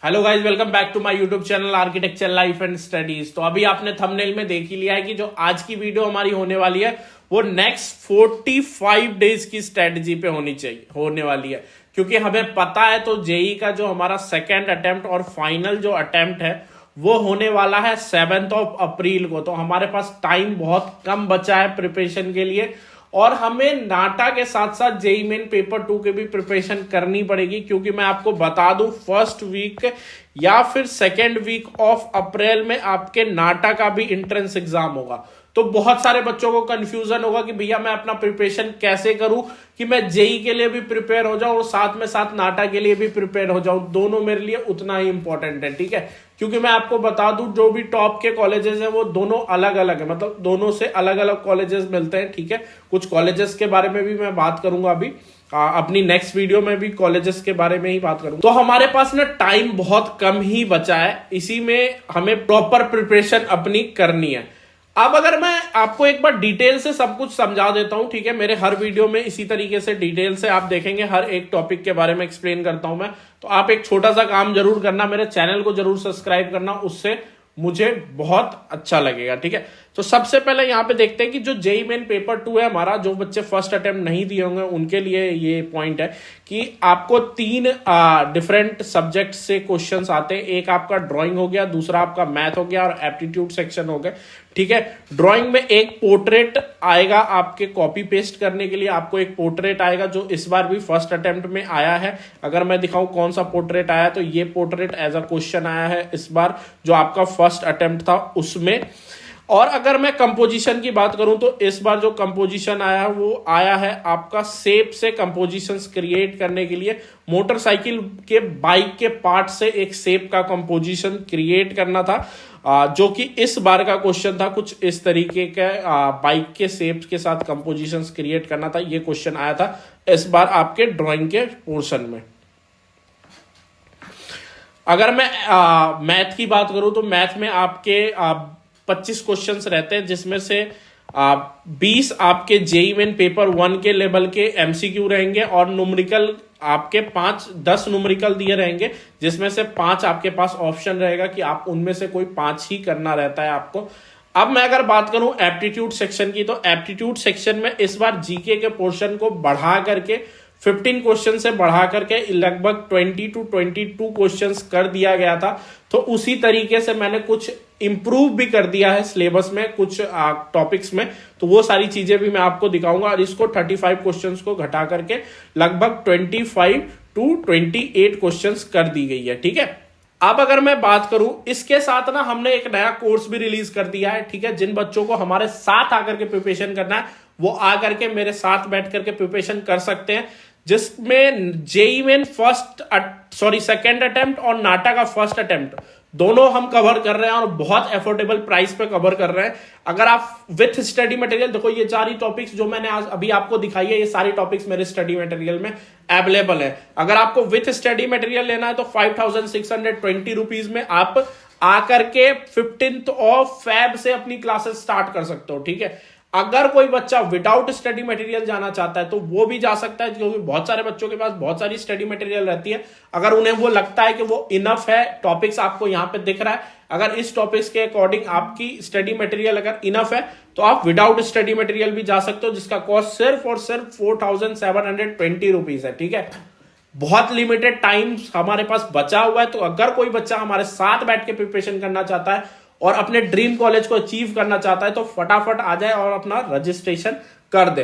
Hello guys, welcome back to my YouTube channel architecture life and studies. तो अभी आपने thumbnail में देख ही लिया है कि जो आज की वीडियो हमारी होने वाली है वो नेक्स्ट 45 डेज की स्ट्रेटजी पे होने वाली है। क्योंकि हमें पता है तो जेई का जो हमारा सेकेंड अटेम्प्ट और फाइनल जो अटेम्प्ट है वो होने वाला है 7 अप्रैल को। तो हमारे पास टाइम बहुत कम बचा है प्रिपरेशन के लिए और हमें नाटा के साथ साथ जेई मेन पेपर 2 के भी प्रिपरेशन करनी पड़ेगी। क्योंकि मैं आपको बता दूं, फर्स्ट वीक या फिर सेकेंड वीक ऑफ अप्रैल में आपके नाटा का भी एंट्रेंस एग्जाम होगा। तो बहुत सारे बच्चों को कंफ्यूजन होगा कि भैया मैं अपना प्रिपरेशन कैसे करूं कि मैं जेई के लिए भी प्रिपेयर हो जाऊं और साथ में साथ नाटा के लिए भी प्रिपेयर हो जाऊं। दोनों मेरे लिए उतना ही इंपॉर्टेंट है, ठीक है। क्योंकि मैं आपको बता दूं, जो भी टॉप के कॉलेजेस हैं वो दोनों अलग अलग है, मतलब दोनों से अलग अलग कॉलेजेस मिलते हैं, ठीक है। कुछ कॉलेजेस के बारे में भी मैं बात करूंगा अभी अपनी नेक्स्ट वीडियो में भी कॉलेजेस के बारे में ही बात करूंगा। तो हमारे पास ना टाइम बहुत कम ही बचा है, इसी में हमें प्रॉपर प्रिपरेशन अपनी करनी है। अब अगर मैं आपको एक बार डिटेल से सब कुछ समझा देता हूं, ठीक है। मेरे हर वीडियो में इसी तरीके से डिटेल से आप देखेंगे, हर एक टॉपिक के बारे में एक्सप्लेन करता हूं मैं। तो आप एक छोटा सा काम जरूर करना, मेरे चैनल को जरूर सब्सक्राइब करना, उससे मुझे बहुत अच्छा लगेगा, ठीक है। तो सबसे पहले यहां पे देखते हैं कि जो जेई मेन पेपर 2 है हमारा, जो बच्चे फर्स्ट अटेम्प्ट नहीं दिए होंगे उनके लिए ये पॉइंट है कि आपको 3 डिफरेंट सब्जेक्ट से क्वेश्चंस आते हैं। एक आपका ड्राइंग हो गया, दूसरा आपका मैथ हो गया और एप्टीट्यूड सेक्शन हो गया, ठीक है। ड्राइंग में एक पोर्ट्रेट आएगा आपके कॉपी पेस्ट करने के लिए, आपको एक पोर्ट्रेट आएगा जो इस बार भी फर्स्ट अटेम्प्ट में आया है। अगर मैं दिखाऊं कौन सा पोर्ट्रेट आया, तो ये पोर्ट्रेट एज अ क्वेश्चन आया है इस बार, जो आपका फर्स्ट अटेम्प्ट था उसमें। और अगर मैं कंपोजिशन की बात करूं तो इस बार जो कंपोजिशन आया है वो आया है आपका शेप से कंपोजिशंस क्रिएट करने के लिए। मोटरसाइकिल के बाइक के पार्ट से एक शेप का कंपोजिशन क्रिएट करना था, जो कि इस बार का क्वेश्चन था। कुछ इस तरीके का बाइक के शेप के साथ कंपोजिशंस क्रिएट करना था, ये क्वेश्चन आया था इस बार आपके ड्राइंग के पोर्शन में। अगर मैं मैथ की बात करूं तो मैथ में आपके 25 क्वेश्चंस रहते हैं, जिसमें से 20 आपके जेई मेन पेपर 1 के लेवल के एमसीक्यू रहेंगे और न्यूमेरिकल आपके 10 न्यूमेरिकल दिए रहेंगे, जिसमें से 5 आपके पास ऑप्शन रहेगा कि आप उनमें से कोई 5 ही करना रहता है आपको। अब मैं अगर बात करूं एप्टीट्यूड सेक्शन की, तो एप्टीट्यूड सेक्शन में इस बार जीके के पोर्शन को बढ़ा करके 15 क्वेश्चन से बढ़ा करके लगभग 20 to 22 क्वेश्चंस कर दिया गया था। तो उसी तरीके से मैंने कुछ इंप्रूव भी कर दिया है सिलेबस में, कुछ टॉपिक्स में। तो वो सारी चीजें भी मैं आपको दिखाऊंगा और इसको 35 क्वेश्चंस को घटा करके लगभग 25 to 28 क्वेश्चंस कर दी गई है, ठीक है। अब अगर मैं बात करूं, इसके साथ ना हमने एक नया कोर्स भी रिलीज कर दिया है, ठीक है। जिन बच्चों को हमारे साथ आकर के प्रिपरेशन करना है वो आकर के मेरे साथ बैठ करके प्रिपरेशन कर सकते हैं, जिसमें जेई मेन सेकेंड अटेम्प्ट और नाटा का फर्स्ट अटेम्प्ट दोनों हम कवर कर रहे हैं और बहुत एफोर्डेबल प्राइस पे कवर कर रहे हैं। अगर आप विथ स्टडी मटेरियल, देखो ये सारी टॉपिक्स जो मैंने आज अभी आपको दिखाई है, ये सारी टॉपिक्स मेरे स्टडी मटेरियल में अवेलेबल है। अगर आपको विथ स्टडी मटेरियल लेना है तो 5620 रुपीज में आप आकर के 15 फेब से अपनी क्लासेस स्टार्ट कर सकते हो, ठीक है। अगर कोई बच्चा विदाउट स्टडी मटेरियल जाना चाहता है तो वो भी जा सकता है, क्योंकि बहुत सारे बच्चों के पास बहुत सारी स्टडी मटेरियल रहती है। अगर उन्हें वो लगता है कि वो इनफ है, टॉपिक्स आपको यहां पे दिख रहा है, अगर इस टॉपिक्स के अकॉर्डिंग आपकी स्टडी मटेरियल अगर इनफ है तो आप विदाउट स्टडी मटेरियल भी जा सकते हो, जिसका कॉस्ट सिर्फ और सिर्फ 4720 रुपीज है, ठीक है। बहुत लिमिटेड टाइम हमारे पास बचा हुआ है। तो अगर कोई बच्चा हमारे साथ बैठ के प्रिपरेशन करना चाहता है और अपने ड्रीम कॉलेज को अचीव करना चाहता है तो फटाफट आ जाए और अपना रजिस्ट्रेशन कर दे।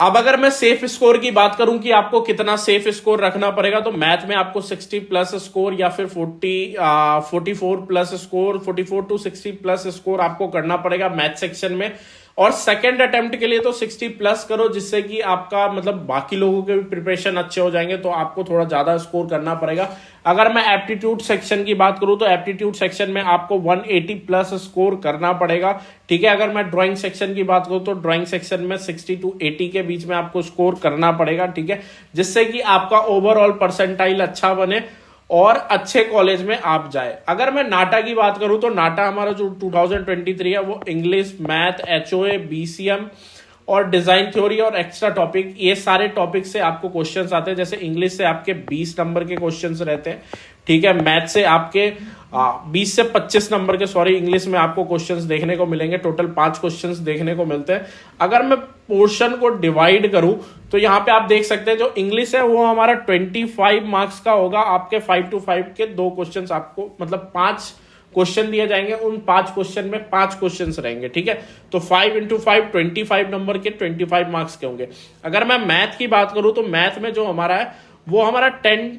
अब अगर मैं सेफ स्कोर की बात करूं कि आपको कितना सेफ स्कोर रखना पड़ेगा, तो मैथ में आपको 60 प्लस स्कोर या फिर 44 plus score, 44 to 60 plus score आपको करना पड़ेगा मैथ सेक्शन में। और सेकंड अटेम्प्ट के लिए तो 60 प्लस करो, जिससे कि आपका मतलब बाकी लोगों के भी प्रिपरेशन अच्छे हो जाएंगे, तो आपको थोड़ा ज्यादा स्कोर करना पड़ेगा। अगर मैं एप्टीट्यूड सेक्शन की बात करूं तो एप्टीट्यूड सेक्शन में आपको 180 प्लस स्कोर करना पड़ेगा, ठीक है। अगर मैं ड्राइंग सेक्शन की बात करूं तो ड्राइंग सेक्शन में 60 to 80 के बीच में आपको स्कोर करना पड़ेगा, ठीक है, जिससे कि आपका ओवरऑल परसेंटाइल अच्छा बने और अच्छे कॉलेज में आप जाए। अगर मैं नाटा की बात करूं तो नाटा हमारा जो 2023 है वो इंग्लिश, मैथ, एचओए, बीसीएम और डिजाइन थ्योरी और एक्स्ट्रा टॉपिक, ये सारे टॉपिक से आपको क्वेश्चंस आते हैं। जैसे इंग्लिश से आपके 20 नंबर के क्वेश्चंस रहते हैं, ठीक है। मैथ से आपके 20 से 25 नंबर के, सॉरी, इंग्लिश में आपको क्वेश्चंस देखने को मिलेंगे। टोटल 5 क्वेश्चंस देखने को मिलते हैं। अगर मैं पोर्शन को डिवाइड करूं तो यहाँ पे आप देख सकते हैं जो इंग्लिश है वो हमारा 25 मार्क्स का होगा। आपके 5 to 5 के 2 क्वेश्चंस आपको, मतलब 5 क्वेश्चन दिए जाएंगे, उन 5 क्वेश्चन में 5 क्वेश्चन रहेंगे, ठीक है। तो 5 into 5 25 नंबर के 25 मार्क्स के होंगे। अगर मैं मैथ की बात करूं तो मैथ में जो हमारा है वो हमारा 10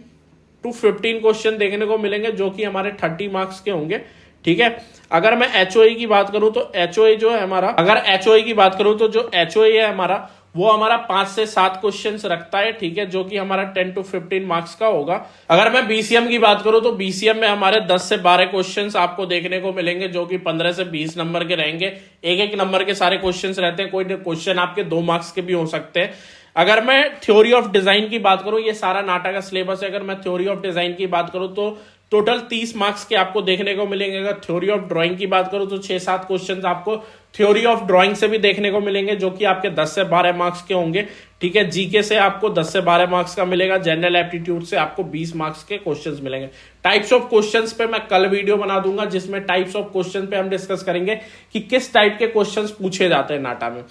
to 15 क्वेश्चन देखने को मिलेंगे, जो कि हमारे 30 मार्क्स के होंगे, ठीक है। अगर मैं एचओई की बात करूं तो एचओई जो है हमारा, अगर एचओई की बात करूं तो जो एचओई है हमारा वो हमारा 5 से 7 क्वेश्चंस रखता है, ठीक है, जो कि हमारा 10 to 15 मार्क्स का होगा। अगर मैं बीसीएम की बात करूं तो बीसीएम में हमारे 10 से 12 क्वेश्चंस आपको देखने को मिलेंगे, जो कि 15 से 20 नंबर के रहेंगे। एक एक नंबर के सारे क्वेश्चंस रहते हैं, कोई क्वेश्चन आपके 2 मार्क्स के भी हो सकते हैं। अगर मैं थ्योरी ऑफ डिजाइन की बात करूं, ये सारा नाटा का सिलेबस है। अगर मैं थ्योरी ऑफ डिजाइन की बात करूं तो टोटल 30 मार्क्स के आपको देखने को मिलेंगे। अगर थ्योरी ऑफ ड्राइंग की बात करूं तो 6-7 क्वेश्चंस आपको थ्योरी ऑफ ड्राइंग से भी देखने को मिलेंगे, जो कि आपके 10 से 12 मार्क्स के होंगे, ठीक है। जीके से आपको 10 से 12 मार्क्स का मिलेगा। जनरल एप्टीट्यूड से आपको 20 मार्क्स के क्वेश्चंस मिलेंगे। टाइप्स ऑफ क्वेश्चंस पे मैं कल वीडियो बना दूंगा, जिसमें टाइप्स ऑफ क्वेश्चन पे हम डिस्कस करेंगे कि किस टाइप के क्वेश्चंस पूछे जाते हैं नाटा में।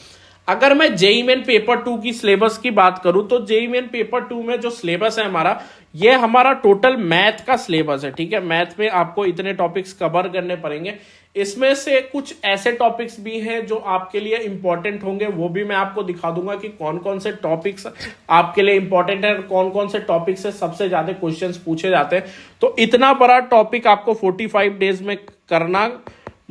अगर मैं जेईई मेन पेपर 2 की सिलेबस की बात करूं तो जेईई मेन पेपर 2 में जो सिलेबस है हमारा, ये हमारा टोटल मैथ का सिलेबस है, ठीक है। मैथ में आपको इतने टॉपिक्स कवर करने पड़ेंगे। इसमें से कुछ ऐसे टॉपिक्स भी हैं जो आपके लिए इंपॉर्टेंट होंगे, वो भी मैं आपको दिखा दूंगा कि कौन कौन से टॉपिक्स आपके लिए इंपॉर्टेंट है, कौन कौन से टॉपिक से सबसे ज्यादा क्वेश्चंस पूछे जाते हैं। तो इतना बड़ा टॉपिक आपको 45 डेज में करना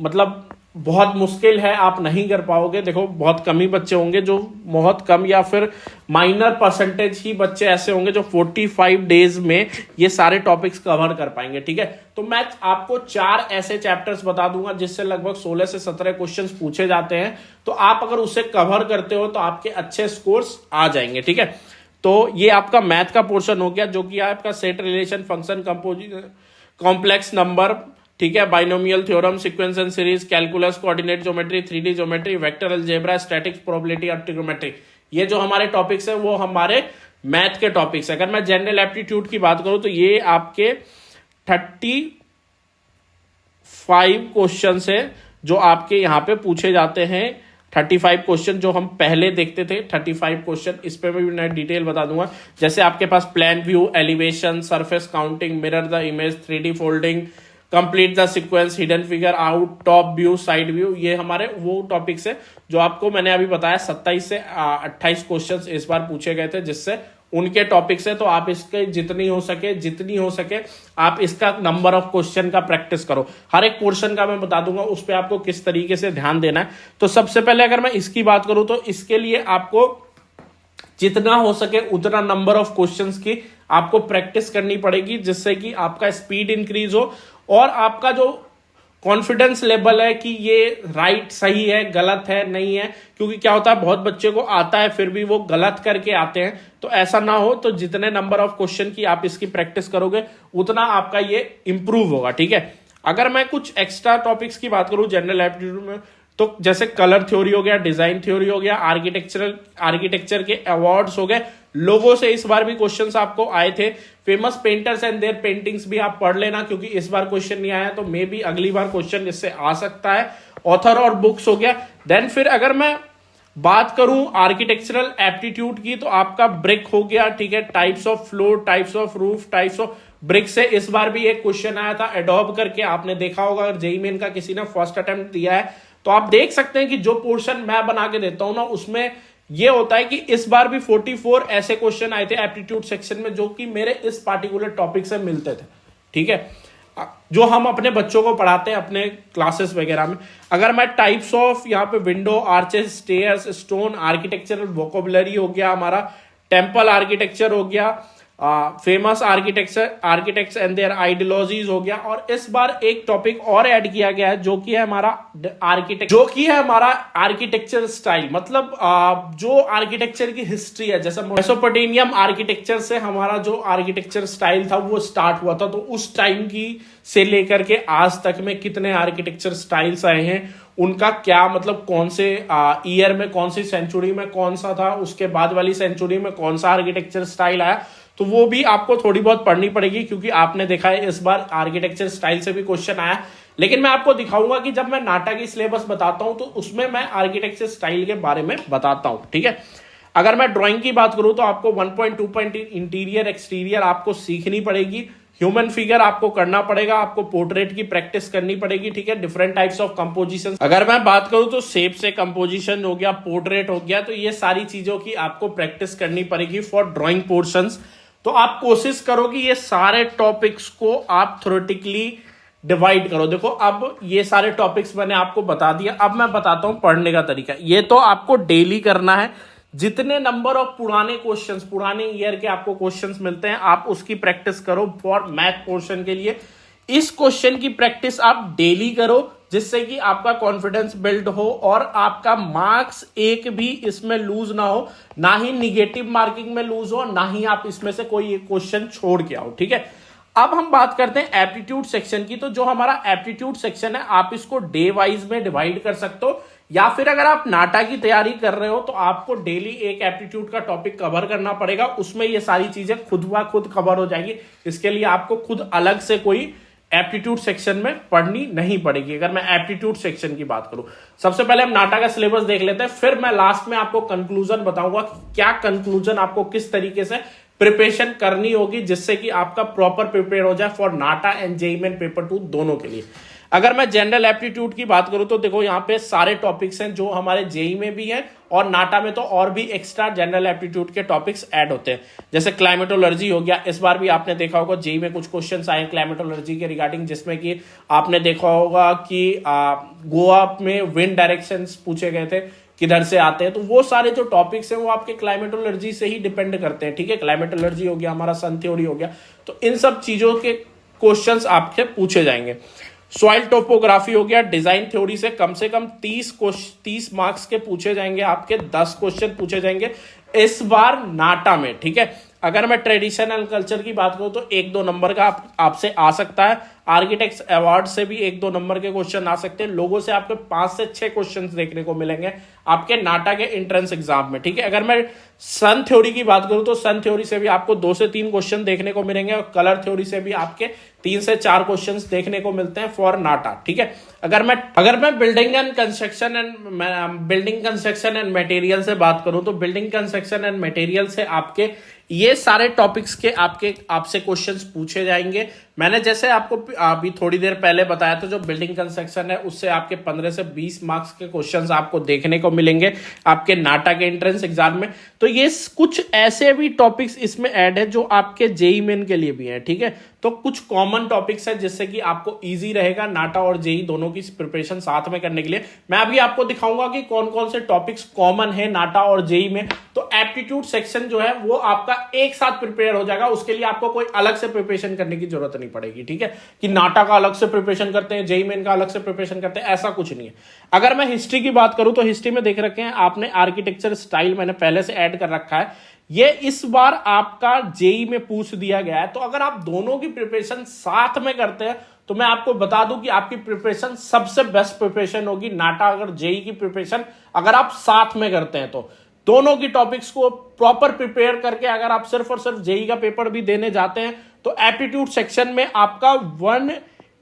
मतलब बहुत मुश्किल है, आप नहीं कर पाओगे। देखो, बहुत कम ही बच्चे होंगे जो, बहुत कम या फिर माइनर परसेंटेज ही बच्चे ऐसे होंगे जो 45 डेज में ये सारे टॉपिक्स कवर कर पाएंगे, ठीक है। तो मैं आपको 4 ऐसे चैप्टर्स बता दूंगा जिससे लगभग 16 से 17 क्वेश्चंस पूछे जाते हैं। तो आप अगर उसे कवर करते हो तो आपके अच्छे स्कोर्स आ जाएंगे, ठीक है। तो ये आपका मैथ का पोर्शन हो गया, जो कि आपका set, relation, function, composition, complex number, ठीक है, binomial theorem, sequence and series, calculus, coordinate geometry, 3D geometry, vector algebra, statics, probability और ट्रिग्नोमेट्री, ये जो हमारे टॉपिक्स है वो हमारे मैथ के टॉपिक्स है। अगर मैं जनरल एप्टीट्यूड की बात करूं तो ये आपके 35 क्वेश्चन है जो आपके यहां पे पूछे जाते हैं। 35 क्वेश्चन जो हम पहले देखते थे, 35 क्वेश्चन, इस पे भी मैं डिटेल बता दूंगा। जैसे आपके पास plan view, elevation, surface counting, mirror the image, 3D folding, complete the sequence, hidden figure out, top view, side view, ये हमारे वो टॉपिक्स है जो आपको मैंने अभी बताया। 27 से 28 क्वेश्चंस इस बार पूछे गए थे, जिससे उनके टॉपिक्स है। तो आप इसके जितनी हो सके आप इसका नंबर ऑफ क्वेश्चन का प्रैक्टिस करो। हर एक पोर्शन का मैं बता दूंगा, उस पर आपको किस तरीके से ध्यान देना है। तो सबसे पहले अगर मैं इसकी बात करूं तो इसके लिए आपको जितना हो सके उतना नंबर ऑफ क्वेश्चंस की आपको प्रैक्टिस करनी पड़ेगी, जिससे कि आपका स्पीड इंक्रीज हो और आपका जो कॉन्फिडेंस लेवल है कि ये राइट, सही है, गलत है, नहीं है। क्योंकि क्या होता है, बहुत बच्चे को आता है फिर भी वो गलत करके आते हैं, तो ऐसा ना हो। तो जितने नंबर ऑफ क्वेश्चन की आप इसकी प्रैक्टिस करोगे उतना आपका ये इंप्रूव होगा, ठीक है। अगर मैं कुछ एक्स्ट्रा टॉपिक्स की बात करूं जनरल एप्टीट्यूड में, तो जैसे कलर थ्योरी हो गया, डिजाइन थ्योरी हो गया, आर्किटेक्चर के अवार्ड्स हो गए, लोगों से इस बार भी क्वेश्चंस आपको आए थे। Famous painters and their paintings भी आप पढ़ लेना, क्योंकि इस बार क्वेश्चन नहीं आया तो मे बी अगली बार क्वेश्चन इससे आ सकता है। ऑथर और बुक्स हो गया। देन फिर अगर मैं बात करूं आर्किटेक्चरल एप्टीट्यूड की, तो आपका ब्रिक हो गया, ठीक है, types of floor, types of roof, types of brick से इस बार भी एक क्वेश्चन आया था एडोब करके, आपने देखा होगा। अगर जेईई मेन का किसी ने फर्स्ट अटेम्प्ट दिया है तो आप देख सकते हैं कि जो पोर्शन मैं बना के देता हूं ना, उसमें ये होता है कि इस बार भी 44 ऐसे क्वेश्चन आए थे एप्टीट्यूड सेक्शन में, जो कि मेरे इस पार्टिकुलर टॉपिक से मिलते थे, ठीक है, जो हम अपने बच्चों को पढ़ाते हैं अपने क्लासेस वगैरह में। अगर मैं टाइप्स ऑफ यहाँ पे window, arches, stairs, stone, architectural vocabulary हो गया हमारा, टेम्पल आर्किटेक्चर हो गया, famous architects and their ideologies हो गया। और इस बार एक टॉपिक और ऐड किया गया है जो कि है हमारा आर्किटेक्चर स्टाइल, मतलब जो आर्किटेक्चर की हिस्ट्री है। जैसे मेसोपोटामियन आर्किटेक्चर से हमारा जो आर्किटेक्चर स्टाइल था वो स्टार्ट हुआ था, तो उस टाइम की से लेकर के आज तक में कितने आर्किटेक्चर स्टाइल्स आए हैं, उनका क्या मतलब, कौन से ईयर में, कौन सी सेंचुरी में कौन सा था, उसके बाद वाली सेंचुरी में कौन सा आर्किटेक्चर स्टाइल आया। तो वो भी आपको थोड़ी बहुत पढ़नी पड़ेगी, क्योंकि आपने देखा है इस बार आर्किटेक्चर स्टाइल से भी क्वेश्चन आया। लेकिन मैं आपको दिखाऊंगा कि जब मैं नाटा की सिलेबस बताता हूं तो उसमें मैं आर्किटेक्चर स्टाइल के बारे में बताता हूं, ठीक है। अगर मैं ड्राइंग की बात करूं तो आपको 1.2 पॉइंट इंटीरियर एक्सटीरियर आपको सीखनी पड़ेगी, ह्यूमन फिगर आपको करना पड़ेगा, आपको पोर्ट्रेट की प्रैक्टिस करनी पड़ेगी, ठीक है। डिफरेंट टाइप्स ऑफ कंपोजिशन, अगर मैं बात करूं तो शेप से कंपोजिशन हो गया, पोर्ट्रेट हो गया, तो ये सारी चीजों की आपको प्रैक्टिस करनी पड़ेगी फॉर ड्राइंग पोर्शंस। तो आप कोशिश करो कि ये सारे टॉपिक्स को आप थ्योरेटिकली डिवाइड करो। देखो अब ये सारे टॉपिक्स मैंने आपको बता दिया, अब मैं बताता हूं पढ़ने का तरीका। ये तो आपको डेली करना है, जितने नंबर ऑफ पुराने क्वेश्चंस, पुराने ईयर के आपको क्वेश्चंस मिलते हैं, आप उसकी प्रैक्टिस करो फॉर मैथ पोर्शन के लिए। इस क्वेश्चन की प्रैक्टिस आप डेली करो, जिससे कि आपका कॉन्फिडेंस बिल्ड हो और आपका मार्क्स एक भी इसमें लूज ना हो, ना ही निगेटिव मार्किंग में लूज हो, ना ही आप इसमें से कोई एक क्वेश्चन छोड़ के आओ, ठीक है। अब हम बात करते हैं एप्टीट्यूड सेक्शन की। तो जो हमारा एप्टीट्यूड सेक्शन है, आप इसको डे वाइज में डिवाइड कर सकते हो, या फिर अगर आप नाटा की तैयारी कर रहे हो तो आपको डेली एक एप्टीट्यूड का टॉपिक कवर करना पड़ेगा, उसमें ये सारी चीजें खुद ब खुद कवर हो जाएगी। इसके लिए आपको खुद अलग से कोई एप्टीट्यूड सेक्शन में पढ़नी नहीं पड़ेगी। अगर मैं एप्टीट्यूड सेक्शन की बात करूं, सबसे पहले हम नाटा का सिलेबस देख लेते हैं, फिर मैं लास्ट में आपको कंक्लूजन बताऊंगा क्या कंक्लूजन आपको किस तरीके से प्रिपरेशन करनी होगी, जिससे कि आपका प्रॉपर प्रिपेयर हो जाए for NATA and JEE Main paper 2 दोनों के लिए। अगर मैं जनरल एप्टीट्यूड की बात करूं तो देखो यहाँ पे सारे टॉपिक्स हैं जो हमारे जेईई में भी हैं और नाटा में, तो और भी एक्स्ट्रा जनरल एप्टीट्यूड के टॉपिक्स ऐड होते हैं। जैसे क्लाइमेटोलॉजी हो गया, इस बार भी आपने देखा होगा जेईई में कुछ क्वेश्चंस आए क्लाइमेटोलॉजी के रिगार्डिंग, जिसमें कि आपने देखा होगा कि गोवा में विंड डायरेक्शंस पूछे गए थे, किधर से आते हैं। तो वो सारे जो टॉपिक्स हैं वो आपके क्लाइमेटोलॉजी से ही डिपेंड करते हैं, ठीक है। क्लाइमेटोलॉजी हो गया, हमारा सन थ्योरी हो गया, तो इन सब चीजों के क्वेश्चंस आपसे पूछे जाएंगे। सॉइल टोपोग्राफी हो गया, डिजाइन थ्योरी से कम 30 मार्क्स के पूछे जाएंगे, आपके 10 क्वेश्चन पूछे जाएंगे इस बार नाटा में, ठीक है। अगर मैं ट्रेडिशनल कल्चर की बात करूं तो 1-2 नंबर का आपसे आ सकता है। आर्किटेक्ट्स अवार्ड से भी 1-2 नंबर के क्वेश्चन आ सकते हैं। लोगों से आपको 5 से 6 क्वेश्चन देखने को मिलेंगे आपके नाटा के एंट्रेंस एग्जाम में, ठीक है। अगर मैं सन थ्योरी की बात करूं तो सन थ्योरी से भी आपको 2 से 3 क्वेश्चन देखने को मिलेंगे और कलर थ्योरी से भी आपके 3 से 4 क्वेश्चन देखने को मिलते हैं फॉर नाटा, ठीक है। अगर मैं बिल्डिंग कंस्ट्रक्शन एंड मटेरियल से बात करूं तो बिल्डिंग कंस्ट्रक्शन एंड मटेरियल से आपके ये सारे टॉपिक्स के आपसे क्वेश्चंस पूछे जाएंगे। मैंने जैसे आपको अभी थोड़ी देर पहले बताया था, जो बिल्डिंग कंस्ट्रक्शन है उससे आपके 15 से 20 मार्क्स के क्वेश्चंस आपको देखने को मिलेंगे आपके नाटा के एंट्रेंस एग्जाम में। तो ये कुछ ऐसे भी टॉपिक्स इसमें ऐड है जो आपके जेईई मेन के लिए भी है, ठीक है। तो कुछ कॉमन टॉपिक्स है जिससे कि आपको इजी रहेगा नाटा और जेईई दोनों की प्रिपरेशन साथ में करने के लिए। मैं अभी आपको दिखाऊंगा कि कौन कौन से टॉपिक्स कॉमन है नाटा और जेईई में। तो एप्टीट्यूड सेक्शन जो है वो आपका एक साथ प्रिपेयर हो जाएगा, उसके लिए आपको कोई अलग से प्रिपरेशन करने की जरूरत नहीं पड़ेगी, ठीक है। कि नाटा का अलग से प्रिपरेशन करते हैं, जेईई मेन का अलग से प्रिपरेशन करते हैं, ऐसा कुछ नहीं है। अगर मैं हिस्ट्री की बात करूं तो हिस्ट्री में देख रखे हैं आपने आर्किटेक्चर स्टाइल मैंने पहले से ऐड कर रखा है, ये इस बार आपका जेईई में पूछ दिया गया है। तो अगर आप दोनों की प्रिपरेशन साथ में करते हैं तो मैं आपको बता दूं कि आपकी प्रिपरेशन सबसे बेस्ट प्रिपरेशन होगी नाटा। अगर जेईई की प्रिपरेशन अगर आप साथ में करते हैं तो दोनों की टॉपिक्स को प्रॉपर प्रिपेयर करके अगर आप सिर्फ और सिर्फ जेईई का पेपर भी देने जाते हैं तो एप्टीट्यूड सेक्शन में आपका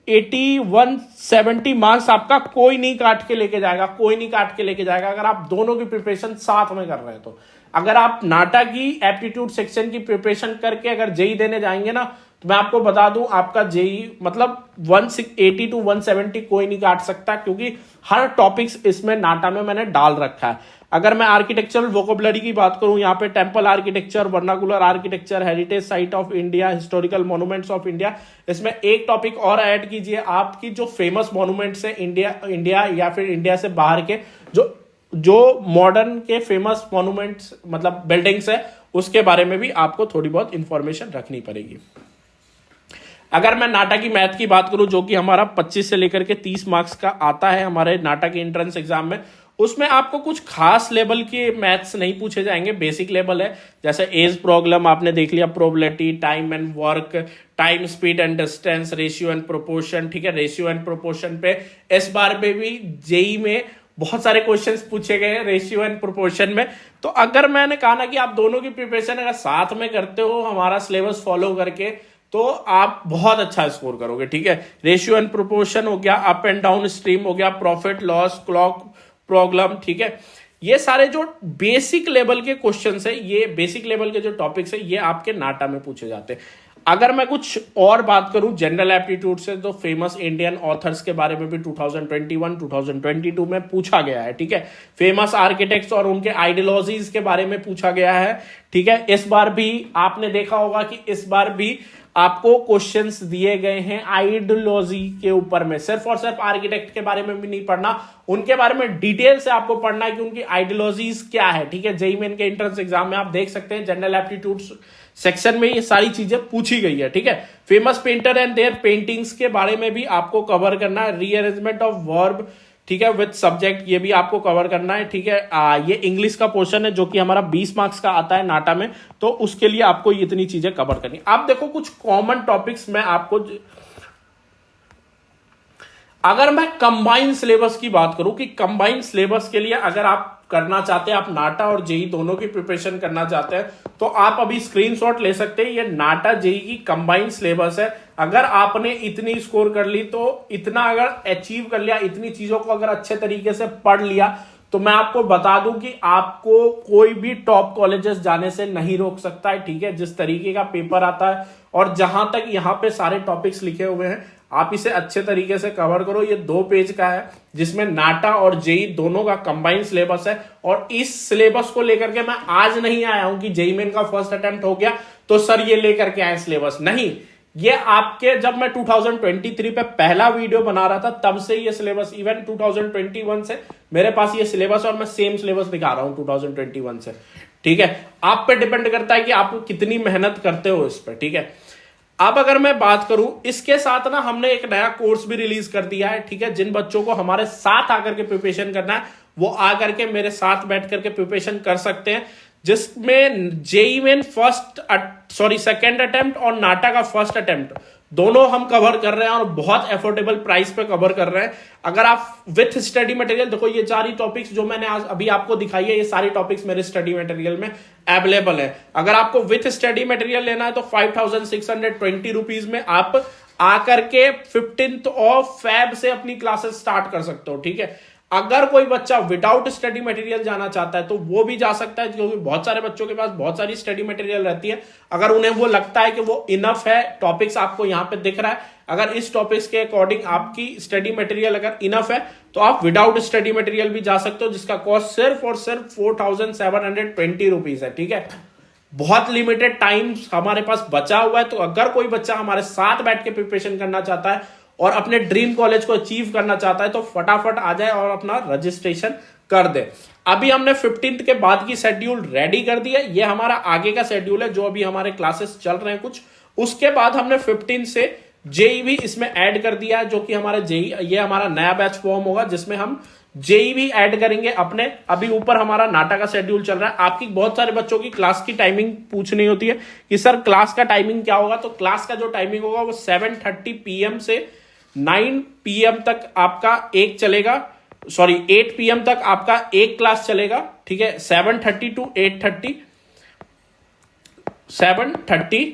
180-170 मार्क्स आपका कोई नहीं काट के लेके जाएगा, कोई नहीं काट के लेके जाएगा अगर आप दोनों की प्रिपरेशन साथ में कर रहे हैं तो। अगर आप नाटा की एप्टीट्यूड सेक्शन की प्रिपरेशन करके अगर जेईई देने जाएंगे ना, तो मैं आपको बता दूं आपका जेईई मतलब 180-170 कोई नहीं काट सकता, क्योंकि हर टॉपिक्स इसमें नाटा में मैंने डाल रखा है। अगर मैं आर्किटेक्चरल वोकेबुलरी की बात करूं, यहाँ पे temple architecture, vernacular architecture, heritage site of India, historical monuments of India, इसमें एक टॉपिक और ऐड कीजिए आपकी जो फेमस मॉन्यूमेंट्स है इंडिया या फिर इंडिया से बाहर के जो मॉडर्न के फेमस मॉन्यूमेंट्स मतलब बिल्डिंग्स है, उसके बारे में भी आपको थोड़ी बहुत इंफॉर्मेशन रखनी पड़ेगी। अगर मैं नाटा की मैथ की बात करूं जो कि हमारा 25 से लेकर के 30 मार्क्स का आता है हमारे नाटा के एंट्रेंस एग्जाम में, उसमें आपको कुछ खास लेवल के मैथ्स नहीं पूछे जाएंगे, बेसिक लेवल है। जैसे एज प्रॉब्लम आपने देख लिया, probability, time and work, time speed and distance, ratio and proportion, ठीक है। रेशियो एंड प्रोपोर्शन पे इस बार पे भी जेईई में बहुत सारे क्वेश्चंस पूछे गए हैं रेशियो एंड प्रोपोर्शन में। तो अगर मैंने कहा ना कि आप दोनों की प्रिपरेशन अगर साथ में करते हो हमारा सिलेबस फॉलो करके, तो आप बहुत अच्छा स्कोर करोगे। ठीक है, रेशियो एंड प्रोपोर्शन हो गया, अप एंड डाउन स्ट्रीम हो गया, प्रॉफिट लॉस, क्लॉक प्रॉब्लम, ठीक है, ये सारे जो बेसिक लेवल के क्वेश्चंस है, ये बेसिक लेवल के जो टॉपिक्स है, ये आपके नाटा में पूछे जाते हैं। अगर मैं कुछ और बात करूं जनरल एप्टीट्यूड से, तो फेमस इंडियन ऑथर्स के बारे में भी 2021 2022 में पूछा गया है। ठीक है, फेमस आर्किटेक्ट्स और उनके आइडियोलॉजीज के बारे में पूछा गया है। ठीक है, इस बार भी आपने देखा होगा कि इस बार भी आपको क्वेश्चंस दिए गए हैं आइडियोलॉजी के ऊपर में। सिर्फ और सिर्फ आर्किटेक्ट के बारे में भी नहीं पढ़ना, उनके बारे में डिटेल से आपको पढ़ना है कि उनकी आइडियोलॉजीज क्या है। ठीक है, जेईई मेन के एंट्रेंस एग्जाम में आप देख सकते हैं जनरल एप्टीट्यूड सेक्शन में ये सारी चीजें पूछी गई है। ठीक है, famous painter and their paintings के बारे में भी आपको कवर करना है। रीअरेंजमेंट ऑफ वर्ब, ठीक है, विद सब्जेक्ट, ये भी आपको कवर करना है। ठीक है, ये इंग्लिश का पोर्शन है जो कि हमारा 20 मार्क्स का आता है नाटा में, तो उसके लिए आपको इतनी चीजें कवर करनी। आप देखो कुछ कॉमन टॉपिक्स में आपको, अगर मैं कंबाइन सिलेबस की बात करूं कि कंबाइन सिलेबस के लिए अगर आप करना चाहते हैं, आप नाटा और जेई दोनों की प्रिपरेशन करना चाहते हैं, तो आप अभी स्क्रीनशॉट ले सकते हैं। ये नाटा जेई की कंबाइन सिलेबस है। अगर आपने इतनी स्कोर कर ली, तो इतना अगर अचीव कर लिया, इतनी चीजों को अगर अच्छे तरीके से पढ़ लिया, तो मैं आपको बता दूं कि आपको कोई भी टॉप कॉलेजेस जाने से नहीं रोक सकता है। ठीक है, जिस तरीके का पेपर आता है और जहां तक यहां पे सारे टॉपिक्स लिखे हुए हैं, आप इसे अच्छे तरीके से कवर करो। ये 2 पेज का है जिसमें नाटा और जेई दोनों का कंबाइन सिलेबस है। और इस सिलेबस को लेकर के मैं आज नहीं आया हूं कि जेई मेन का फर्स्ट अटेम्प्ट हो गया तो सर ये लेकर के आए सिलेबस, नहीं। ये आपके, जब मैं 2023 पे पहला वीडियो बना रहा था तब से ये सिलेबस, इवन 2021 से मेरे पास ये सिलेबस, और मैं सेम सिलेबस दिखा रहा हूं 2021 से। ठीक है, आप पे डिपेंड करता है कि आप कितनी मेहनत करते हो इस पर। ठीक है, अब अगर मैं बात करूं, इसके साथ ना हमने एक नया कोर्स भी रिलीज कर दिया है। ठीक है, जिन बच्चों को हमारे साथ आकर के प्रिपरेशन करना है वो आकर के मेरे साथ बैठ करके प्रिपरेशन कर सकते हैं, जिसमें जेईई मेन सेकंड अटेम्प्ट और नाटा का फर्स्ट अटेम्प्ट दोनों हम कवर कर रहे हैं और बहुत एफोर्डेबल प्राइस पे कवर कर रहे हैं। अगर आप विथ स्टडी मटेरियल, देखो ये सारी टॉपिक्स जो मैंने आज अभी आपको दिखाई है, ये सारी टॉपिक्स मेरे स्टडी मटेरियल में अवेलेबल है। अगर आपको विथ स्टडी मटेरियल लेना है तो 5620 रुपीज में आप आकर के 15th ऑफ फेब से अपनी क्लासेस स्टार्ट कर सकते हो। ठीक है, अगर कोई बच्चा विदाउट स्टडी मटेरियल जाना चाहता है तो वो भी जा सकता है, क्योंकि बहुत सारे बच्चों के पास बहुत सारी स्टडी मटेरियल रहती है। अगर उन्हें वो लगता है कि वो इनफ है, टॉपिक्स आपको यहां पे दिख रहा है, अगर इस टॉपिक्स के अकॉर्डिंग आपकी स्टडी मटेरियल अगर इनफ है तो आप विदाउट स्टडी मटेरियल भी जा सकते हो, जिसका कॉस्ट सिर्फ और सिर्फ 4720 रुपीज है। ठीक है, बहुत लिमिटेड टाइम हमारे पास बचा हुआ है, तो अगर कोई बच्चा हमारे साथ बैठ के प्रिपरेशन करना चाहता है और अपने ड्रीम कॉलेज को अचीव करना चाहता है तो फटाफट आ जाए और अपना रजिस्ट्रेशन कर दे। अभी हमने 15th के बाद की शेड्यूल रेडी कर दी है, ये हमारा आगे का शेड्यूल है जो अभी हमारे क्लासेस चल रहे हैं कुछ। उसके बाद हमने 15 से जेई भी इसमें ऐड कर दिया है, जो कि हमारा जेई, ये हमारा नया बैच फॉर्म होगा जिसमें हम जेई भी ऐड करेंगे अपने। अभी ऊपर हमारा नाटा का शेड्यूल चल रहा है। आपकी बहुत सारे बच्चों की क्लास की टाइमिंग पूछनी होती है कि सर क्लास का टाइमिंग क्या होगा, तो क्लास का जो टाइमिंग होगा वो 7:30 PM से 9 PM तक आपका एक चलेगा, 8 PM तक आपका एक क्लास चलेगा। ठीक है, 7:30 to 8:30, 7:30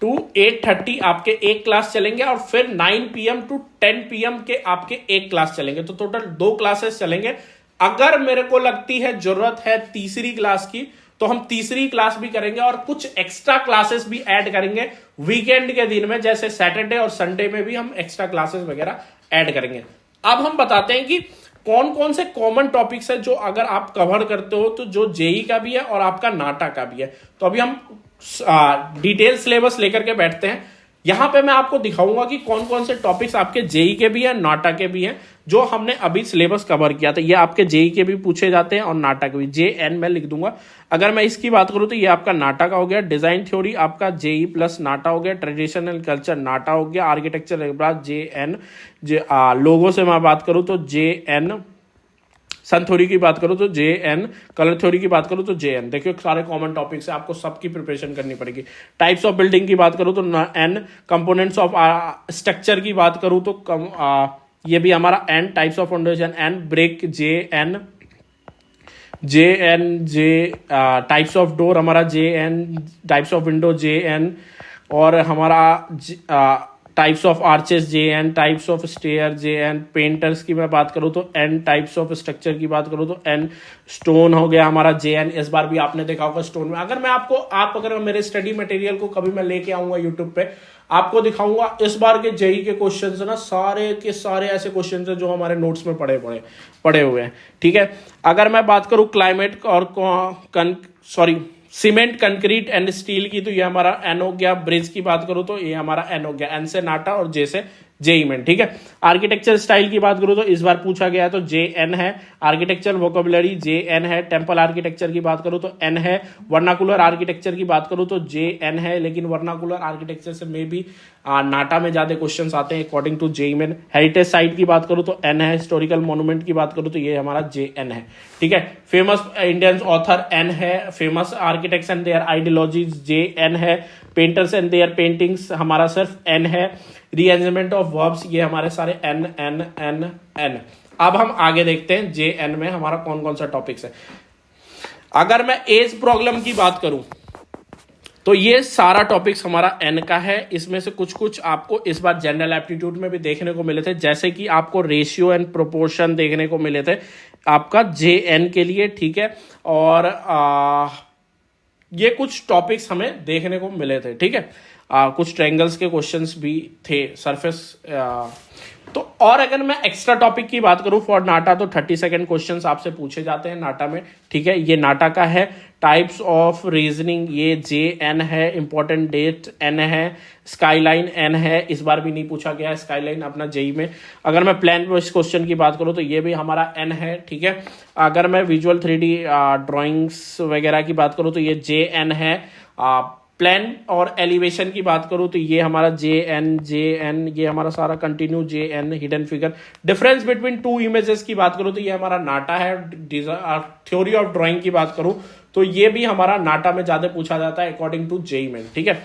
to 8:30 आपके एक क्लास चलेंगे, और फिर 9 PM to 10 PM के आपके एक क्लास चलेंगे। तो टोटल 2 क्लासेस चलेंगे। अगर मेरे को लगती है जरूरत है तीसरी क्लास की तो हम तीसरी क्लास भी करेंगे और कुछ एक्स्ट्रा क्लासेस भी ऐड करेंगे वीकेंड के दिन में, जैसे सैटरडे और संडे में भी हम एक्स्ट्रा क्लासेस वगैरह ऐड करेंगे। अब हम बताते हैं कि कौन कौन से कॉमन टॉपिक्स है जो अगर आप कवर करते हो तो जो जेई का भी है और आपका नाटा का भी है। तो अभी हम डिटेल सिलेबस लेकर के बैठते हैं। यहां पे मैं आपको दिखाऊंगा कि कौन कौन से टॉपिक्स आपके जेई के भी हैं, नाटा के भी हैं, जो हमने अभी सिलेबस कवर किया था। ये आपके जेई के भी पूछे जाते हैं और नाटा के भी, JN में लिख दूंगा। अगर मैं इसकी बात करूं तो ये आपका नाटा का हो गया, डिजाइन थ्योरी आपका जेई प्लस नाटा हो गया, ट्रेडिशनल कल्चर नाटा हो गया, आर्किटेक्चर JN, लोगों से मैं बात करूं तो JN, सन थ्योरी की बात करूं तो JN, कलर थ्योरी की बात करूं तो JN। देखिए सारे कॉमन टॉपिक्स है, आपको सबकी प्रिपरेशन करनी पड़ेगी। टाइप्स ऑफ बिल्डिंग की बात करूं तो N, कंपोनेंट्स ऑफ स्ट्रक्चर की बात करूं तो ये भी हमारा एन, टाइप्स ऑफ फाउंडेशन एन, ब्रिक जे टाइप्स ऑफ डोर हमारा जे एन, टाइप्स ऑफ विंडो जे एन, और हमारा टाइप्स ऑफ आर्चेस जे एन, टाइप्स ऑफ स्टेयर जे एन, पेंटर्स की मैं बात करूं तो एन, टाइप्स ऑफ स्ट्रक्चर की बात करूं तो एन, स्टोन हो गया हमारा जे एन। इस बार भी आपने देखा होगा स्टोन में, अगर मैं आप अगर मेरे स्टडी मटेरियल को कभी मैं लेके आऊंगा यूट्यूब पे, आपको दिखाऊंगा इस बार के जेई के क्वेश्चंस ना, सारे के सारे ऐसे क्वेश्चंस हैं जो हमारे नोट्स में पड़े हुए हैं। ठीक है, अगर मैं बात करूं क्लाइमेट और सीमेंट, कंक्रीट एंड स्टील की, तो ये हमारा एन हो गया। ब्रिज की बात करूं तो ये हमारा एन हो गया, एन से नाटा और जे से जेईमेन। ठीक है, आर्किटेक्चर स्टाइल की बात करूं तो इस बार पूछा गया तो जे एन है। आर्किटेक्चर वोकेबुलरी जे एन है। टेम्पल आर्किटेक्चर की बात करूं तो एन है। वर्नाकुलर आर्किटेक्चर की बात करूं तो जे एन है, लेकिन वर्नाकुलर आर्किटेक्चर से मे भी नाटा में ज्यादा क्वेश्चंस आते हैं according to JEE Main. Heritage site की बात करूं तो एन है। हिस्टोरिकल मॉन्यूमेंट की बात करूं तो ये हमारा जे एन है। ठीक है, फेमस इंडियन ऑथर एन है। Famous architects and their ideologies जे एन है। पेंटर्स एंड देयर पेंटिंग्स हमारा सिर्फ एन है। रीअरेंजमेंट ऑफ वर्ब्स ये हमारे सारे एन एन एन एन। अब हम आगे देखते हैं जे एन में हमारा कौन कौन सा टॉपिक्स है। अगर मैं एज प्रॉब्लम की बात करूं तो ये सारा टॉपिक्स हमारा एन का है। इसमें से कुछ कुछ आपको इस बार जनरल एप्टीट्यूड में भी देखने को मिले थे, जैसे कि आपको रेशियो एंड प्रोपोर्शन देखने को मिले थे आपका जे एन के लिए। ठीक है, और ये कुछ टॉपिक्स हमें देखने को मिले थे। ठीक है, कुछ ट्रायंगल्स के क्वेश्चंस भी थे, सरफेस तो। और अगर मैं एक्स्ट्रा टॉपिक की बात करूं फॉर नाटा तो 30 सेकंड क्वेश्चंस आपसे पूछे जाते हैं नाटा में। ठीक है, ये नाटा का है। टाइप्स ऑफ रीजनिंग ये जे एन है। इंपॉर्टेंट डेट एन है। स्काईलाइन एन है, इस बार भी नहीं पूछा गया है स्काईलाइन अपना जेई में। अगर मैं प्लान बेस्ड क्वेश्चन की बात करूं तो ये भी हमारा एन है। ठीक है, अगर मैं विजुअल 3D ड्राइंग्स वगैरह की बात करूं तो ये जे एन है। प्लान और एलिवेशन की बात करूं तो ये हमारा जे एन, ये हमारा सारा कंटिन्यू जे एन। Hidden figure, difference between two images की बात करूं तो ये हमारा नाटा है। थ्योरी ऑफ ड्राइंग की बात करूं तो ये भी हमारा नाटा में ज्यादा पूछा जाता है अकॉर्डिंग टू जेईमेन। ठीक है,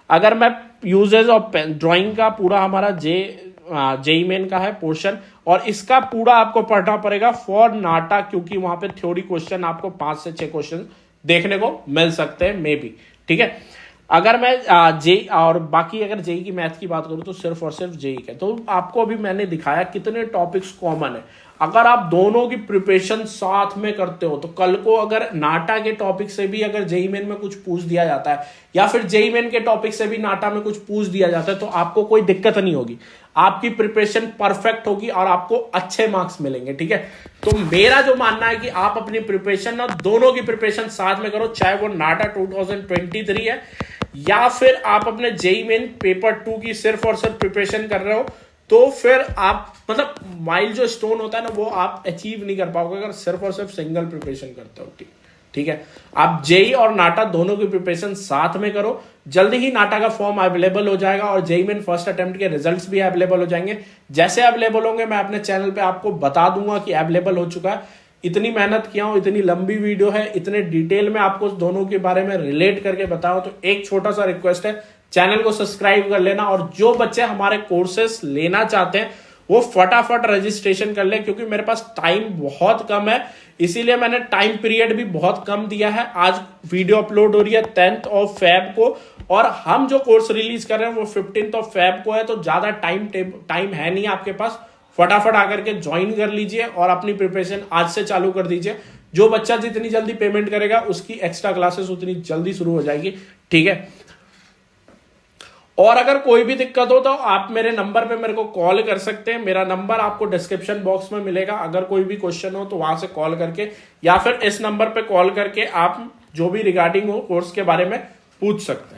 अगर मैं यूजेस ऑफ ड्राइंग का पूरा हमारा जेईमेन का है पोर्शन, और इसका पूरा आपको पढ़ना पड़ेगा फॉर नाटा, क्योंकि वहां पे थ्योरी क्वेश्चन आपको 5 से 6 क्वेश्चन देखने को मिल सकते हैं मे बी। ठीक है, अगर मैं जेई और बाकी अगर जेई की मैथ की बात करूं तो सिर्फ और सिर्फ जेई का। तो आपको अभी मैंने दिखाया कितने टॉपिक्स कॉमन है। अगर आप दोनों की प्रिपरेशन साथ में करते हो तो कल को अगर नाटा के टॉपिक से भी अगर जेई मेन में कुछ पूछ दिया जाता है, या फिर जेई मेन के टॉपिक से भी नाटा में कुछ पूछ दिया जाता है, तो आपको कोई दिक्कत नहीं होगी। आपकी प्रिपरेशन परफेक्ट होगी और आपको अच्छे मार्क्स मिलेंगे। ठीक है, तो मेरा जो मानना है कि आप अपनी प्रिपरेशन ना दोनों की प्रिपरेशन साथ में करो, चाहे वो नाटा 2023 है या फिर आप अपने जेई मेन पेपर 2 की सिर्फ और सिर्फ प्रिपरेशन कर रहे हो, तो फिर आप मतलब माइल जो स्टोन होता है ना वो आप अचीव नहीं कर पाओगे अगर सिर्फ और सिर्फ सिंगल प्रिपरेशन करते हो। ठीक है, आप जेई और नाटा दोनों की प्रिपरेशन साथ में करो। जल्दी ही नाटा का फॉर्म अवेलेबल हो जाएगा और जेई मेन फर्स्ट अटेम्प्ट के रिजल्ट्स भी अवेलेबल हो जाएंगे। जैसे अवेलेबल होंगे मैं अपने चैनल पे आपको बता दूंगा कि अवेलेबल हो चुका है। इतनी मेहनत किया हूं, इतनी लंबी वीडियो है, इतने डिटेल में आपको दोनों के बारे में रिलेट करके बताऊं, तो एक छोटा सा रिक्वेस्ट है, चैनल को सब्सक्राइब कर लेना। और जो बच्चे हमारे कोर्सेस लेना चाहते हैं वो फटाफट रजिस्ट्रेशन कर ले, क्योंकि मेरे पास टाइम बहुत कम है, इसीलिए मैंने टाइम पीरियड भी बहुत कम दिया है। आज वीडियो अपलोड हो रही है 10th of Feb को, और हम जो कोर्स रिलीज कर रहे हैं वो 15th of Feb को है, तो ज्यादा टाइम है नहीं आपके पास। फटाफट आकर के ज्वाइन कर लीजिए और अपनी प्रिपरेशन आज से चालू कर दीजिए। जो बच्चा जितनी जल्दी पेमेंट करेगा उसकी एक्स्ट्रा क्लासेस उतनी जल्दी शुरू हो जाएगी। ठीक है, और अगर कोई भी दिक्कत हो तो आप मेरे नंबर पे मेरे को कॉल कर सकते हैं। मेरा नंबर आपको डिस्क्रिप्शन बॉक्स में मिलेगा। अगर कोई भी क्वेश्चन हो तो वहां से कॉल करके, या फिर इस नंबर पे कॉल करके आप जो भी रिगार्डिंग हो कोर्स के बारे में पूछ सकते हैं।